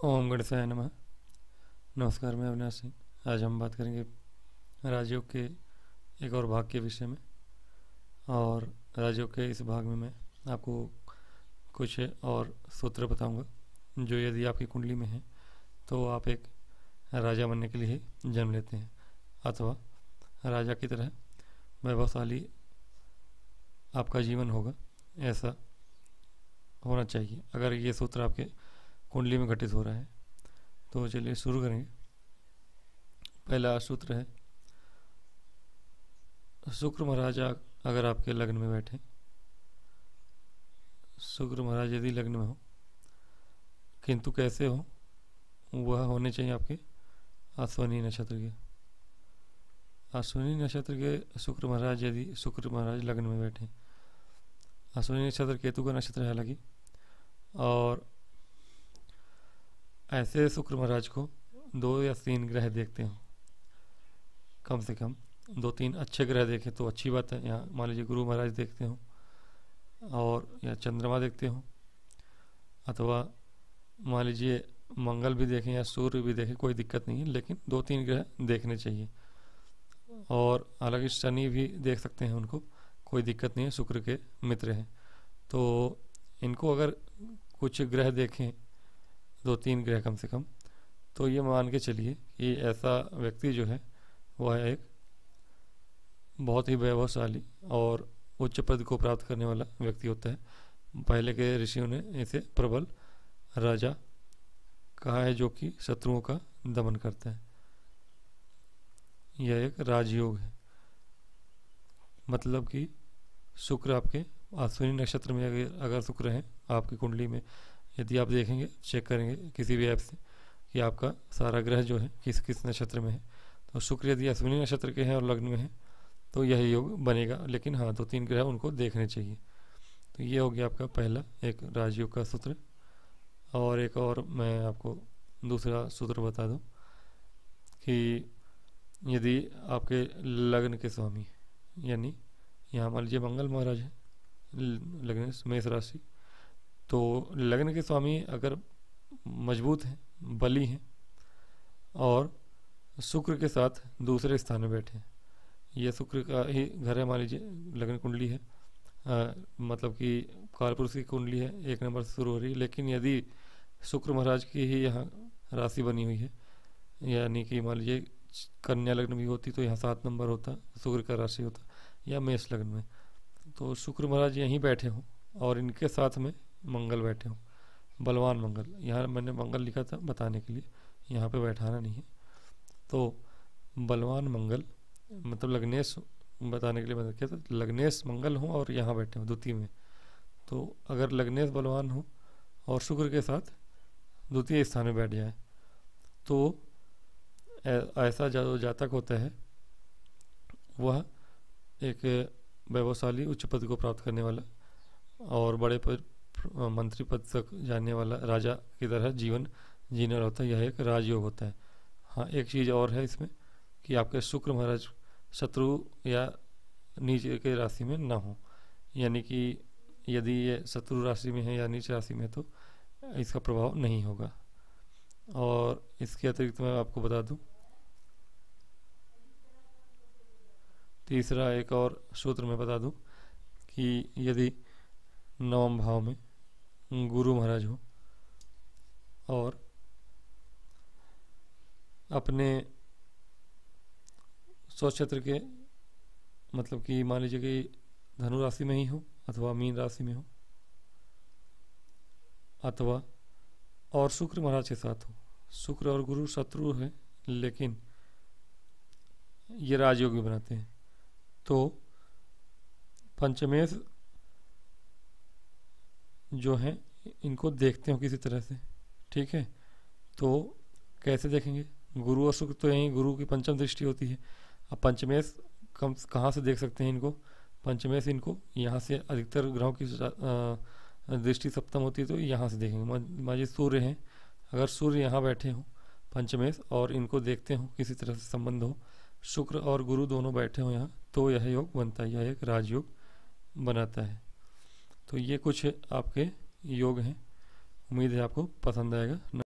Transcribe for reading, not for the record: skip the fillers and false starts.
ओम गणेशाय नमः। नमस्कार, मैं अविनाश सिंह। आज हम बात करेंगे राजयोग के एक और भाग के विषय में। और राजयोग के इस भाग में मैं आपको कुछ और सूत्र बताऊंगा जो यदि आपकी कुंडली में है तो आप एक राजा बनने के लिए ही जन्म लेते हैं, अथवा राजा की तरह वैभवशाली आपका जीवन होगा, ऐसा होना चाहिए अगर ये सूत्र आपके कुंडली में घटित हो रहा है। तो चलिए शुरू करेंगे। पहला सूत्र है, शुक्र महाराज अगर आपके लग्न में बैठे, शुक्र महाराज यदि लग्न में हो, किंतु कैसे हो, वह होने चाहिए आपके अश्विनी नक्षत्र के। अश्विनी नक्षत्र के शुक्र महाराज, यदि शुक्र महाराज लग्न में बैठे, अश्विनी नक्षत्र केतु का नक्षत्र है हालांकि, और ऐसे शुक्र महाराज को 2 या 3 ग्रह देखते हो, कम से कम 2-3 अच्छे ग्रह देखें तो अच्छी बात है। यहाँ मान लीजिए गुरु महाराज देखते हो, और या चंद्रमा देखते हो, अथवा मान लीजिए मंगल भी देखें या सूर्य भी देखें, कोई दिक्कत नहीं है, लेकिन 2-3 ग्रह देखने चाहिए। और हालांकि शनि भी देख सकते हैं, उनको कोई दिक्कत नहीं है, शुक्र के मित्र हैं। तो इनको अगर कुछ ग्रह देखें, 2-3 ग्रह कम से कम, तो ये मान के चलिए कि ऐसा व्यक्ति जो है वह एक बहुत ही वैभवशाली और उच्च पद को प्राप्त करने वाला व्यक्ति होता है। पहले के ऋषियों ने इसे प्रबल राजा कहा है, जो कि शत्रुओं का दमन करता है। यह एक राजयोग है, मतलब कि शुक्र आपके अश्विनी नक्षत्र में अगर शुक्र है आपकी कुंडली में, यदि आप देखेंगे, चेक करेंगे किसी भी ऐप से कि आपका सारा ग्रह जो है किस किस नक्षत्र में है, तो शुक्र यदि अश्विनी नक्षत्र के हैं और लग्न में है तो यह योग बनेगा। लेकिन हाँ, 2-3 ग्रह उनको देखने चाहिए। तो ये हो गया आपका पहला एक राजयोग का सूत्र। और एक और मैं आपको दूसरा सूत्र बता दूं कि यदि आपके लग्न के स्वामी, यानी यहाँ मान लीजिए मंगल महाराज है लग्न मेष राशि, तो लग्न के स्वामी अगर मजबूत हैं, बली हैं, और शुक्र के साथ दूसरे स्थान में बैठे हैं, यह शुक्र का ही घर है, मान लीजिए लग्न कुंडली है, मतलब कि कालपुरुष की कुंडली है, 1 नंबर से शुरू हो रही है, लेकिन यदि शुक्र महाराज की ही यहाँ राशि बनी हुई है, यानी कि मान लीजिए कन्या लग्न भी होती तो यहाँ 7 नंबर होता, शुक्र का राशि होता, या मेष लग्न में, तो शुक्र महाराज यहीं बैठे हों और इनके साथ में मंगल बैठे हों, बलवान मंगल, यहाँ मैंने मंगल लिखा था बताने के लिए, यहाँ पे बैठाना नहीं है। तो बलवान मंगल मतलब लग्नेश, बताने के लिए मैंने किया था, लग्नेश मंगल हो और यहाँ बैठे हो द्वितीय में। तो अगर लग्नेश बलवान हो और शुक्र के साथ द्वितीय स्थान में बैठ जाए, तो ऐसा जो जातक होता है वह एक वैभवशाली उच्च पद को प्राप्त करने वाला और बड़े पद, मंत्री पद तक जाने वाला राजा की तरह जीवन जीना होता है। यह एक राजयोग होता है। हाँ, एक चीज़ और है इसमें कि आपके शुक्र महाराज शत्रु या नीच के राशि में ना हो, यानी कि यदि ये शत्रु राशि में है या नीच राशि में है तो इसका प्रभाव नहीं होगा। और इसके अतिरिक्त मैं आपको बता दूं, तीसरा एक और सूत्र मैं बता दूं कि यदि 9वें भाव में गुरु महाराज हो और अपने स्वक्षेत्र के, मतलब कि मान लीजिए कि धनु राशि में ही हो अथवा मीन राशि में हो, अथवा और शुक्र महाराज के साथ हो, शुक्र और गुरु शत्रु है लेकिन ये राजयोगी बनाते हैं, तो पंचमेश जो है इनको देखते हो किसी तरह से, ठीक है। तो कैसे देखेंगे, गुरु और शुक्र तो यहीं गुरु की पंचम दृष्टि होती है। अब पंचमेश कहाँ से देख सकते हैं इनको, पंचमेश इनको यहाँ से अधिकतर ग्रहों की दृष्टि सप्तम होती है, तो यहाँ से देखेंगे। मान लीजिए सूर्य हैं, अगर सूर्य यहाँ बैठे हों पंचमेश और इनको देखते हो किसी तरह से संबंध हो, शुक्र और गुरु दोनों बैठे हो यहाँ, तो यह योग बनता है, यह एक राजयोग बनाता है। तो ये कुछ आपके योग हैं, उम्मीद है आपको पसंद आएगा।